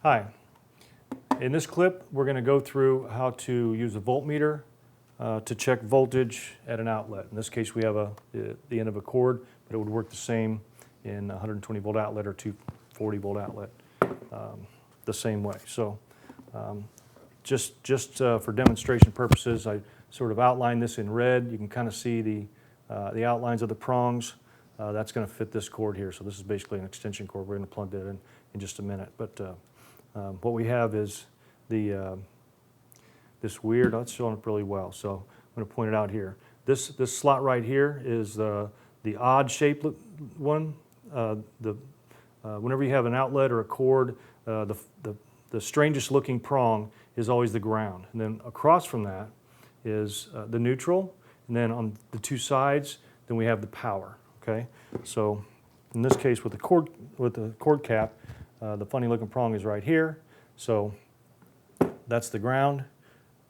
Hi. In this clip, we're going to go through how to use a voltmeter to check voltage at an outlet. In this case, we have the end of a cord, but it would work the same in a 120 volt outlet or 240 volt outlet, the same way. So just for demonstration purposes, I sort of outlined this in red. You can kind of see the outlines of the prongs. That's going to fit this cord here. So this is basically an extension cord. We're going to plug that in just a minute. But what we have is this weird, that's showing up really well. So I'm going to point it out here. This slot right here is the odd shaped one. Whenever you have an outlet or a cord, the strangest looking prong is always the ground. And then across from that is the neutral. And then on the two sides, then we have the power. Okay, so in this case with the cord cap, the funny looking prong is right here. So that's the ground.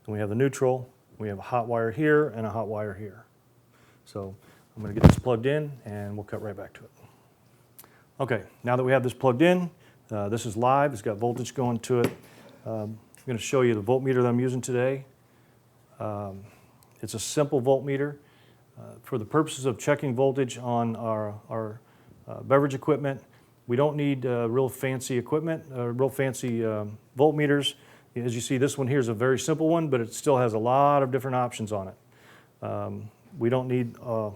Then we have the neutral. We have a hot wire here and a hot wire here. So I'm going to get this plugged in and we'll cut right back to it. Okay, now that we have this plugged in, this is live. It's got voltage going to it. I'm going to show you the voltmeter that I'm using today. It's a simple voltmeter. For the purposes of checking voltage on our beverage equipment, we don't need real fancy equipment, real fancy voltmeters. As you see, this one here is a very simple one, but it still has a lot of different options on it. We don't need a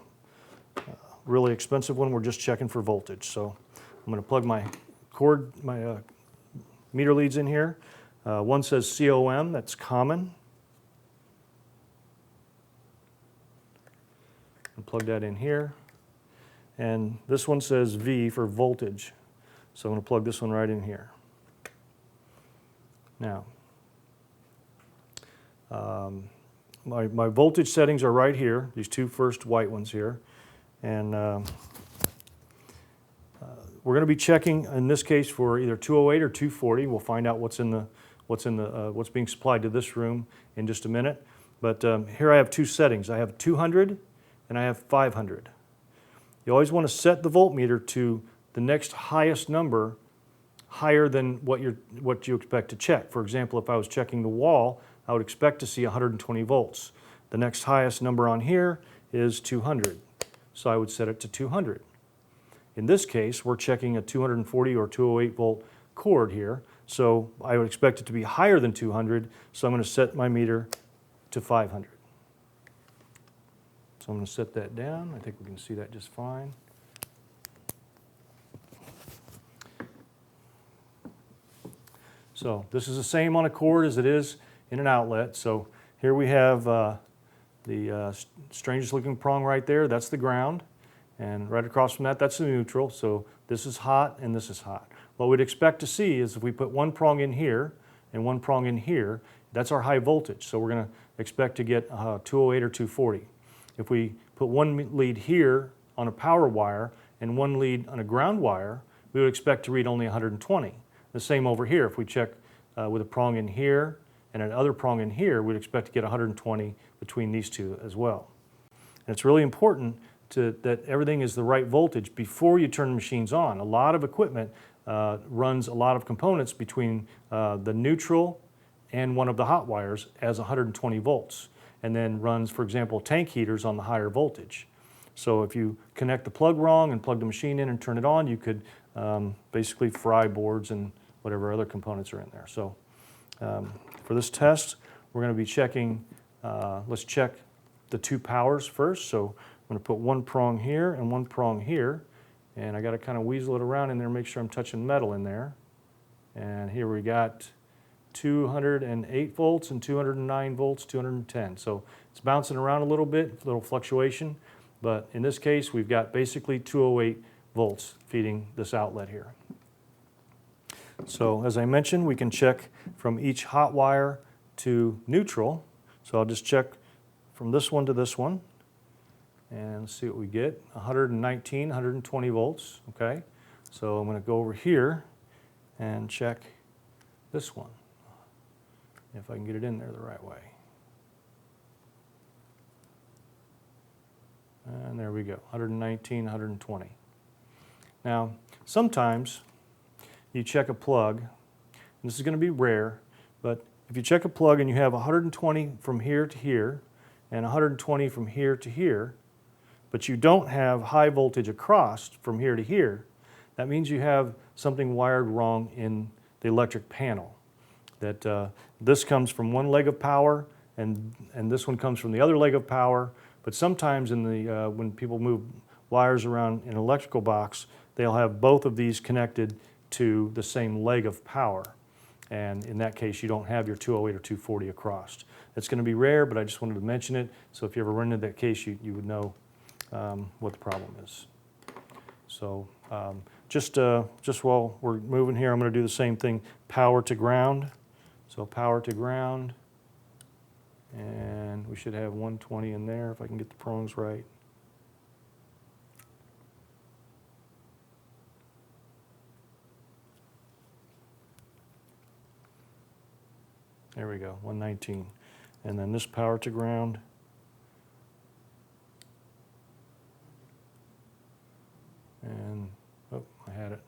really expensive one. We're just checking for voltage. So I'm going to plug my meter leads in here. One says COM, that's common. And plug that in here. And this one says V for voltage. So I'm going to plug this one right in here. Now, my voltage settings are right here, these two first white ones here. And we're going to be checking, in this case, for either 208 or 240. We'll find out what's being supplied to this room in just a minute. But here I have two settings. I have 200 and I have 500. You always want to set the voltmeter to the next highest number, higher than what you expect to check. For example, if I was checking the wall, I would expect to see 120 volts. The next highest number on here is 200, so I would set it to 200. In this case, we're checking a 240 or 208 volt cord here, so I would expect it to be higher than 200, so I'm going to set my meter to 500. So I'm going to set that down. I think we can see that just fine. So this is the same on a cord as it is in an outlet. So here we have the strangest looking prong right there. That's the ground. And right across from that, that's the neutral. So this is hot and this is hot. What we'd expect to see is if we put one prong in here and one prong in here, that's our high voltage. So we're going to expect to get 208 or 240. If we put one lead here on a power wire and one lead on a ground wire, we would expect to read only 120. The same over here. If we check with a prong in here and another prong in here, we'd expect to get 120 between these two as well. And it's really important that everything is the right voltage before you turn the machines on. A lot of equipment runs a lot of components between the neutral and one of the hot wires as 120 volts, and then runs, for example, tank heaters on the higher voltage. So if you connect the plug wrong and plug the machine in and turn it on, you could basically fry boards and whatever other components are in there. So for this test, we're going to be checking, let's check the two powers first. So I'm going to put one prong here and one prong here, and I got to kind of weasel it around in there and make sure I'm touching metal in there. And here we got 208 volts and 209 volts, 210. So it's bouncing around a little bit, a little fluctuation, but in this case we've got basically 208 volts feeding this outlet here. So as I mentioned, we can check from each hot wire to neutral. So I'll just check from this one to this one and see what we get. 119, 120 volts, okay? So I'm going to go over here and check this one, if I can get it in there the right way. And there we go, 119, 120. Now, sometimes you check a plug this is going to be rare, but if you check a plug and you have 120 from here to here and 120 from here to here, but you don't have high voltage across from here to here, that means you have something wired wrong in the electric panel. That this comes from one leg of power and this one comes from the other leg of power, but sometimes in the, when people move wires around in an electrical box, they'll have both of these connected to the same leg of power. And in that case, you don't have your 208 or 240 across. It's going to be rare, but I just wanted to mention it. So if you ever run into that case, you would know what the problem is. So just while we're moving here, I'm going to do the same thing, power to ground. So power to ground, and we should have 120 in there if I can get the prongs right. There we go, 119. And then this power to ground. And, oh, I had it.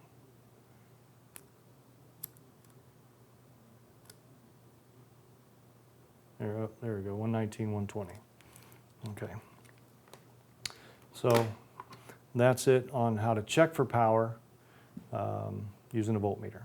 There we go, 119, 120. Okay. So that's it on how to check for power using a voltmeter.